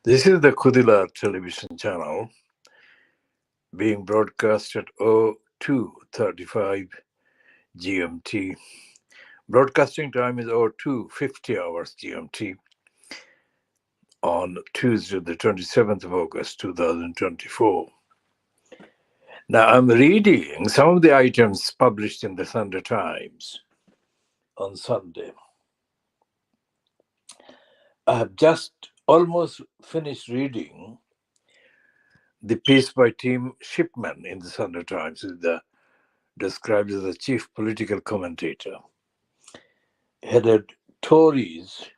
This is the Khoodeelaar television channel being broadcast at 02:35 GMT. Broadcasting time is 02:50 hours GMT on Tuesday, the 27th of August 2024. Now, I'm reading some of the items published in the Sunday Times on Sunday. I have just almost finished reading the piece by Tim Shipman in the Sunday Times, described as the chief political commentator, headed Tories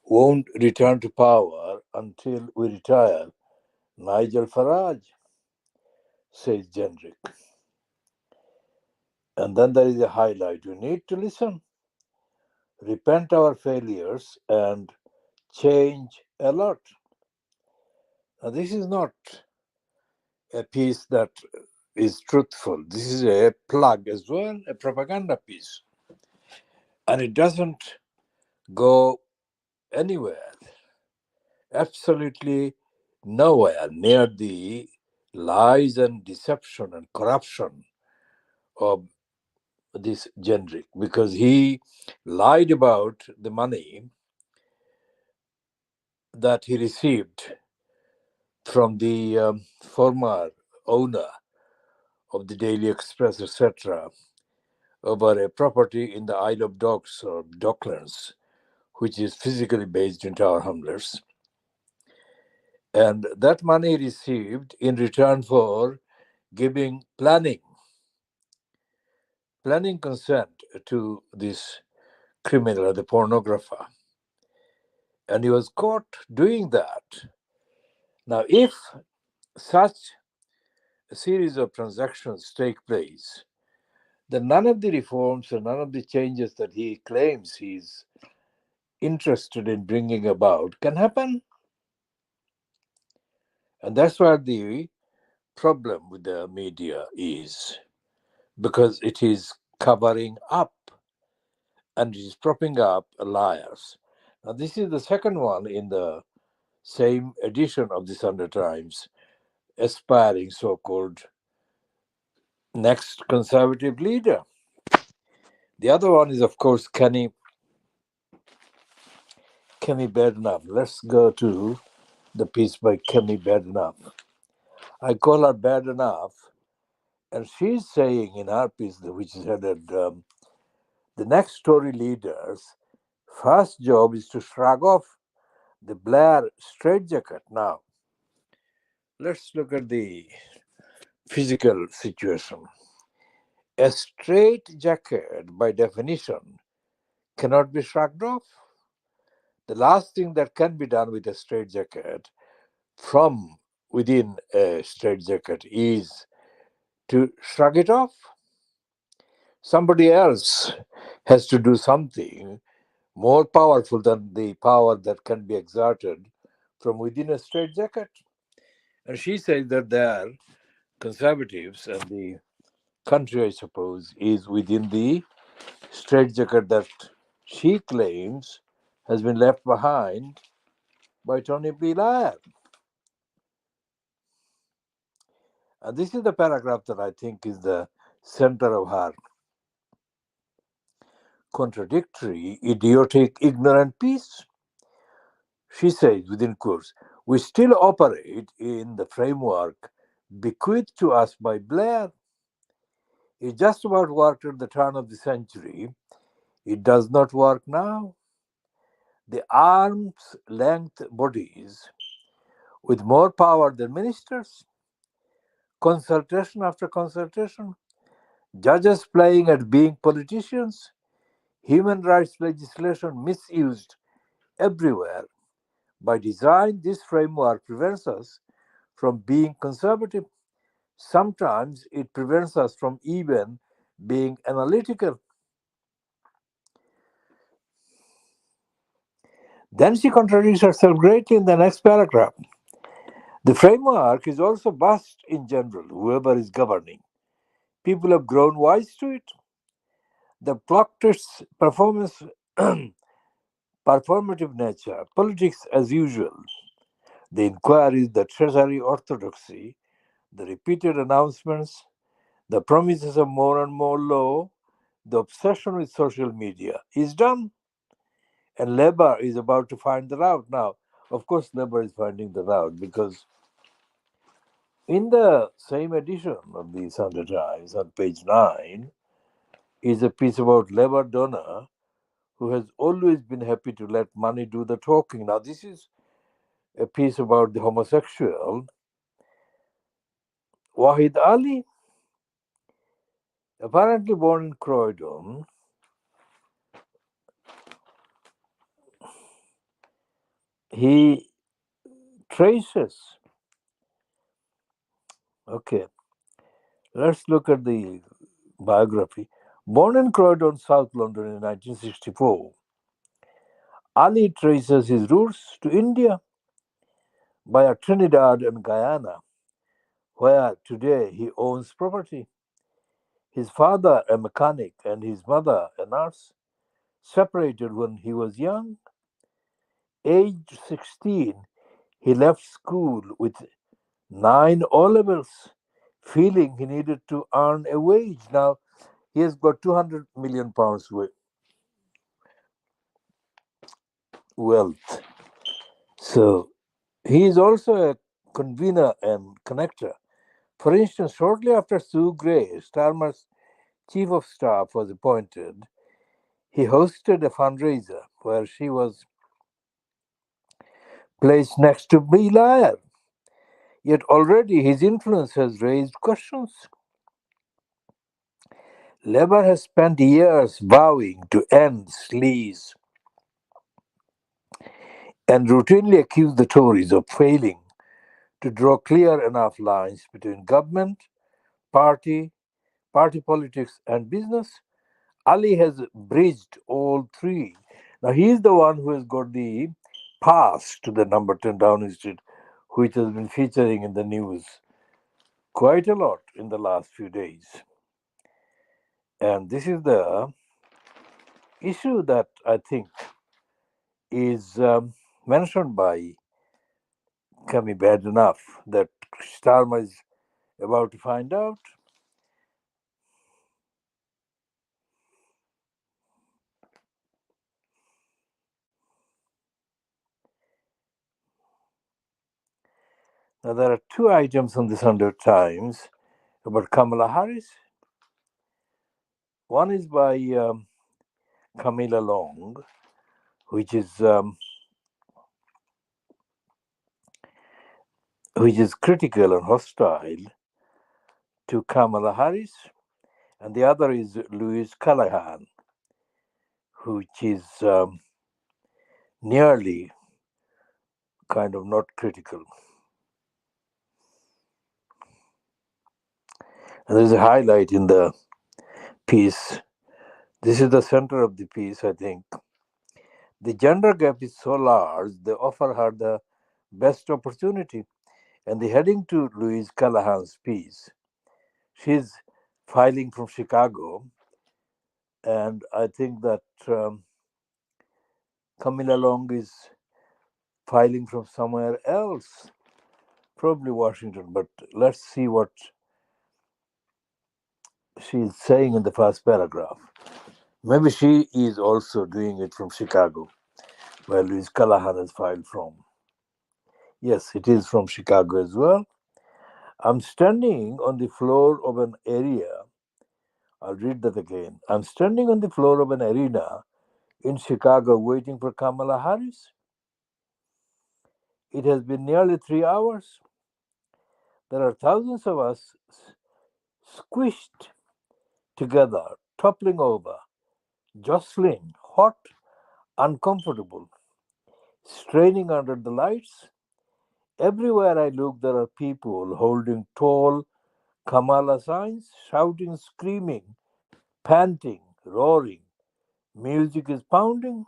won't return to power until we retire Nigel Farage, says Jenrick. And then there is a highlight. We need to listen, repent our failures, and change a lot. Now, this is not a piece that is truthful. This is a plug as well, a propaganda piece. And it doesn't go anywhere, absolutely nowhere near the lies and deception and corruption of this Jenrick, because he lied about the money that he received from the former owner of the Daily Express, etc., over a property in the Isle of Dogs or Docklands, which is physically based in Tower Hamlets. And that money received in return for giving planning consent to this criminal, the pornographer. And he was caught doing that. Now, if such a series of transactions take place, then none of the reforms and none of the changes that he claims he's interested in bringing about can happen. And that's where the problem with the media is, because it is covering up and it is propping up liars. Now, this is the second one in the same edition of the Sunday Times, aspiring so-called next conservative leader. The other one is, of course, Kenny Badenough. Let's go to the piece by Kenny Badenough. I call her bad enough, and she's saying in her piece, which is headed, the next Tory leader's first job is to shrug off the Blair straitjacket. Now, let's look at the physical situation. A straitjacket, by definition, cannot be shrugged off. The last thing that can be done with a straitjacket from within a straitjacket is to shrug it off. Somebody else has to do something more powerful than the power that can be exerted from within a straitjacket. And she says that there, conservatives and the country, I suppose, is within the straitjacket that she claims has been left behind by Tony Blair. And this is the paragraph that I think is the center of her contradictory, idiotic, ignorant piece. She says, within quotes, we still operate in the framework bequeathed to us by Blair. It just about worked at the turn of the century. It does not work now. The arm's length bodies with more power than ministers, consultation after consultation, judges playing at being politicians, human rights legislation misused everywhere. By design, this framework prevents us from being conservative. Sometimes it prevents us from even being analytical. Then she contradicts herself greatly in the next paragraph. The framework is also bust in general, whoever is governing. People have grown wise to it. The plotter's performative nature, politics as usual, The inquiries, the treasury orthodoxy, the repeated announcements, the promises of more and more law, the obsession with social media is done. And Labour is about to find the route. Now, of course, Labour is finding the route because in the same edition of the Sunday Times, on page 9, is a piece about Labour donor who has always been happy to let money do the talking. Now, this is a piece about the homosexual Wahid Ali, apparently born in Croydon. He traces, okay, let's look at the biography. Born in Croydon, South London in 1964, Ali traces his roots to India via Trinidad and Guyana, where today he owns property. His father, a mechanic, and his mother, a nurse, separated when he was young. Aged 16, he left school with 9 O levels, feeling he needed to earn a wage. Now, he has got £200 million wealth. So, he is also a convener and connector. For instance, shortly after Sue Gray, Starmer's chief of staff, was appointed, he hosted a fundraiser where she was placed next to Blair. Yet already his influence has raised questions. Labour has spent years vowing to end sleaze and routinely accused the Tories of failing to draw clear enough lines between government, party, party politics, and business. Ali has bridged all three. Now, he is the one who has got the pass to the number 10 Downing Street, which has been featuring in the news quite a lot in the last few days. And this is the issue that I think is mentioned by Kami bad enough that Starmer is about to find out. Now, there are two items on the Sunday Times about Kamala Harris. One is by Camilla Long, which is critical and hostile to Kamala Harris, and the other is Louise Callahan, which is nearly kind of not critical. And there's a highlight in the piece. This is the center of the piece, I think. The gender gap is so large, they offer her the best opportunity. And the heading to Louise Callahan's piece, she's filing from Chicago, and I think that Camilla Long is filing from somewhere else, probably Washington, but let's see what she's saying in the first paragraph. Maybe she is also doing it from Chicago, where Louise Callahan has filed from. Yes, it is from Chicago as well. I'm standing on the floor of an area. I'll read that again. I'm standing on the floor of an arena in Chicago waiting for Kamala Harris. It has been nearly 3 hours. There are thousands of us squished together, toppling over, jostling, hot, uncomfortable, straining under the lights. Everywhere I look, there are people holding tall Kamala signs, shouting, screaming, panting, roaring. Music is pounding.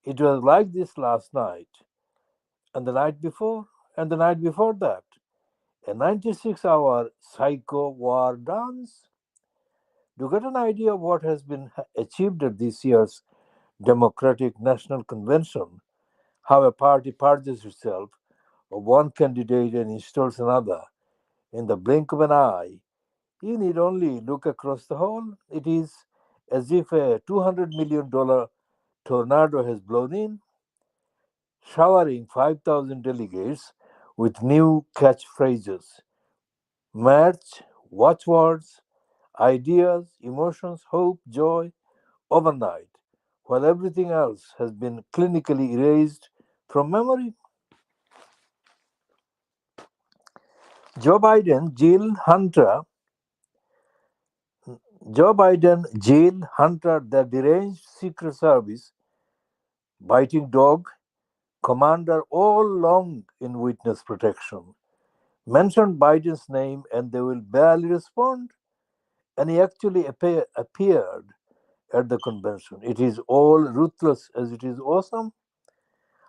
It was like this last night, and the night before, and the night before that. A 96-hour psycho war dance. To get an idea of what has been achieved at this year's Democratic National Convention, how a party purges itself of one candidate and installs another in the blink of an eye. You need only look across the hall. It is as if a $200 million tornado has blown in, showering 5,000 delegates with new catchphrases, merch, watchwords, ideas, emotions, hope, joy, overnight, while everything else has been clinically erased from memory. Joe Biden, Jill Hunter, Joe Biden, Jill Hunter, the deranged Secret Service, biting dog, commander, all long in witness protection, mentioned Biden's name and they will barely respond. And he actually appeared at the convention. It is all ruthless as it is awesome.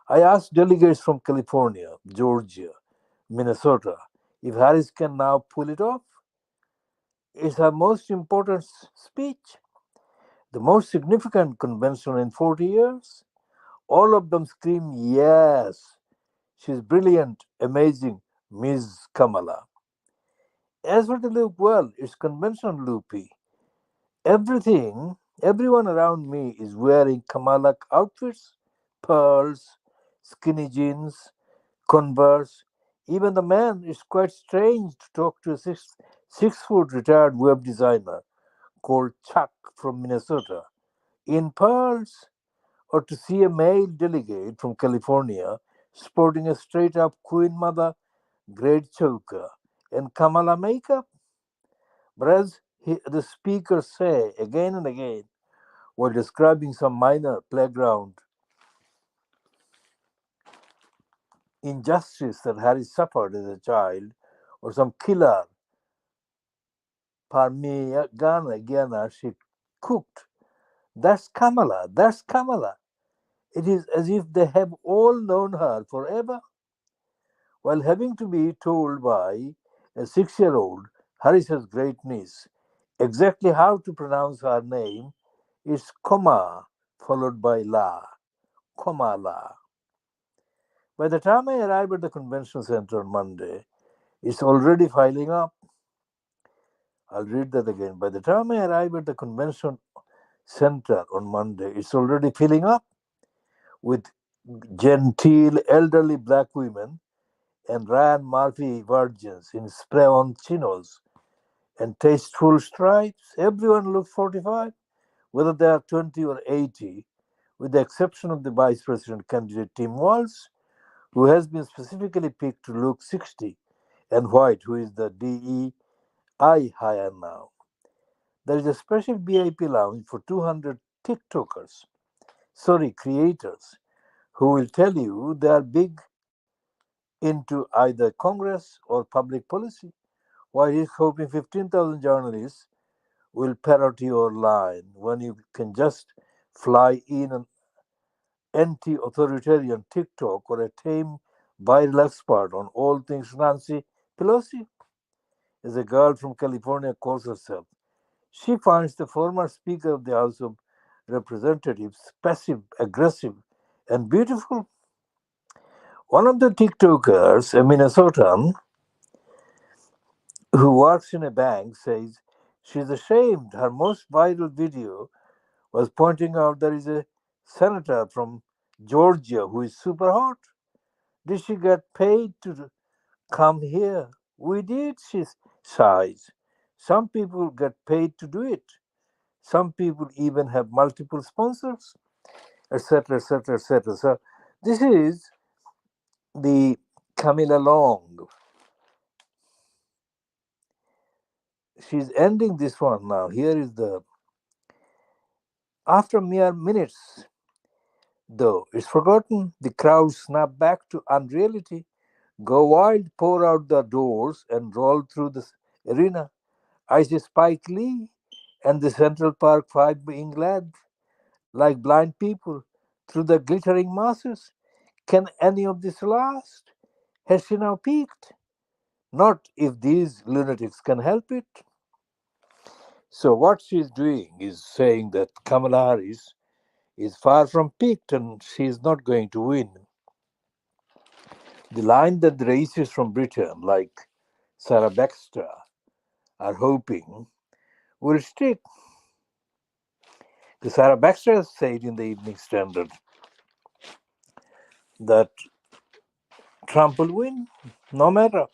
I asked delegates from California, Georgia, Minnesota if Harris can now pull it off. It's her most important speech, the most significant convention in 40 years. All of them scream, yes, she's brilliant, amazing, Ms. Kamala. As for the look, well, it's convention loopy. Everyone around me is wearing Kamala outfits, pearls, skinny jeans, Converse. Even the man is quite strange to talk to a 6 foot retired web designer called Chuck from Minnesota in pearls, or to see a male delegate from California sporting a straight up Queen Mother great choker and Kamala makeup. But as the speakers say again and again while describing some minor playground injustice that Harry suffered as a child, or some killer Parmigiana she cooked. That's Kamala. That's Kamala. It is as if they have all known her forever, while having to be told by a 6 year old, Harris's great niece, exactly how to pronounce her name is Koma followed by La. Komala. By the time I arrive at the convention center on Monday, it's already filing up. I'll read that again. By the time I arrive at the convention center on Monday, it's already filling up with genteel elderly black women and Ryan Murphy virgins in spray on chinos and tasteful stripes. Everyone looks 45, whether they are 20 or 80, with the exception of the vice president candidate Tim Walz, who has been specifically picked to look 60, and White, who is the DEI hire now. There is a special VIP lounge for 200 TikTokers, sorry, creators, who will tell you they are big into either Congress or public policy, while he's hoping 15,000 journalists will parrot your line when you can just fly in an anti authoritarian TikTok or a tame viral expert on all things Nancy Pelosi, as a girl from California calls herself. She finds the former Speaker of the House of Representatives passive, aggressive, and beautiful. One of the TikTokers, a Minnesotan who works in a bank, says she's ashamed her most viral video was pointing out there is a senator from Georgia who is super hot. Did she get paid to come here? We did, she sighs. Some people get paid to do it. Some people even have multiple sponsors, etc., etc., etc. So this is the coming along. She's ending this one now. Here is the after mere minutes, though it's forgotten, the crowd snap back to unreality, go wild, pour out the doors, and roll through the arena. I see Spike Lee and the Central Park Five being led like blind people through the glittering masses. Can any of this last? Has she now peaked? Not if these lunatics can help it. So, what she's doing is saying that Kamala Harris is far from peaked and she is not going to win. The line that the racists from Britain, like Sarah Baxter, are hoping will stick. The Sarah Baxter said in the Evening Standard that Trump will win, no matter.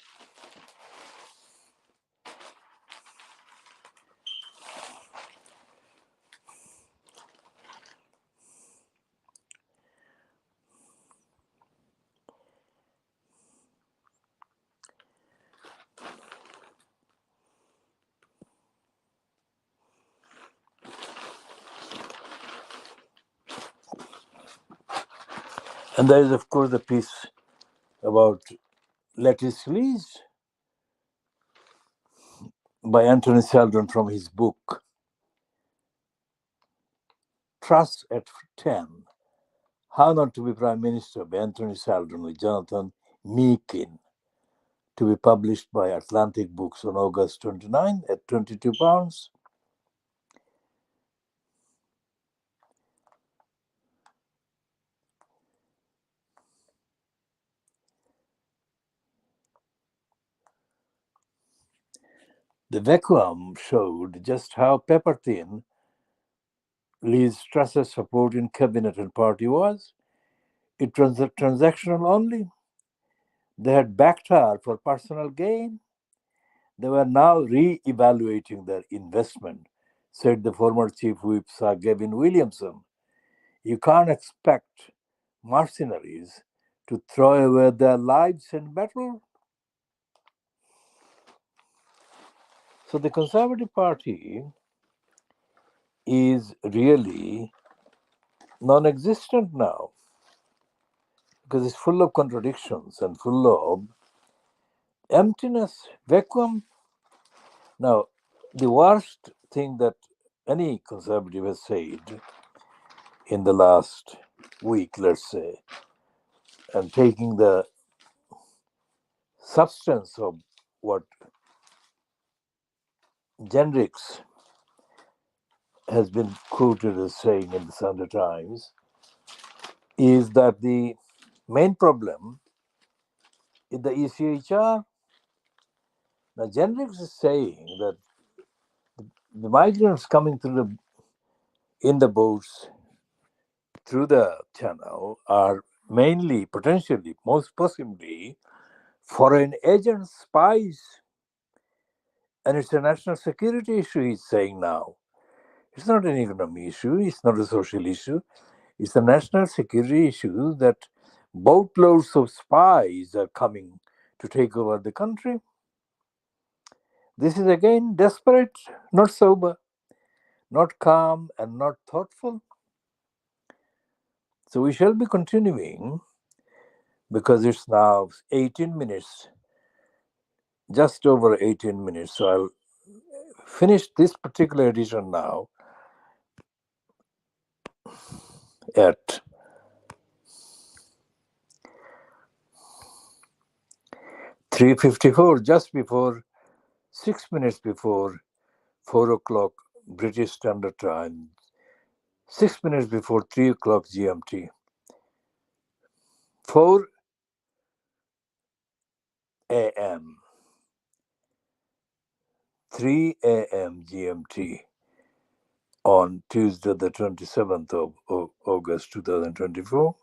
And there is, of course, the piece about Lettuce Leaves by Anthony Seldon from his book Trust at 10, How Not to be Prime Minister by Anthony Seldon with Jonathan Meakin, to be published by Atlantic Books on August 29 at £22. The vacuum showed just how pepper thin Liz Truss's support in cabinet and party was. It was transactional only. They had backed her for personal gain. They were now re-evaluating their investment, said the former chief whip Sir Gavin Williamson. You can't expect mercenaries to throw away their lives in battle. So the Conservative Party is really non-existent now because it's full of contradictions and full of emptiness, vacuum. Now, the worst thing that any conservative has said in the last week, let's say, and taking the substance of what Gendricks has been quoted as saying in the Sunday Times, is that the main problem is the ECHR. Now, Gendricks is saying that the migrants coming through in the boats through the channel are mainly, potentially, most possibly, foreign agents, spies. And it's a national security issue, he's saying now. It's not an economic issue, it's not a social issue. It's a national security issue that boatloads of spies are coming to take over the country. This is again desperate, not sober, not calm, and not thoughtful. So we shall be continuing because it's now 18 minutes, just over 18 minutes. So I'll finish this particular edition now at 3:54, just before 6 minutes before 4 o'clock British Standard Time, 6 minutes before 3 o'clock GMT. 4 a.m. 3 a.m. GMT on Tuesday, the 27th of August 2024.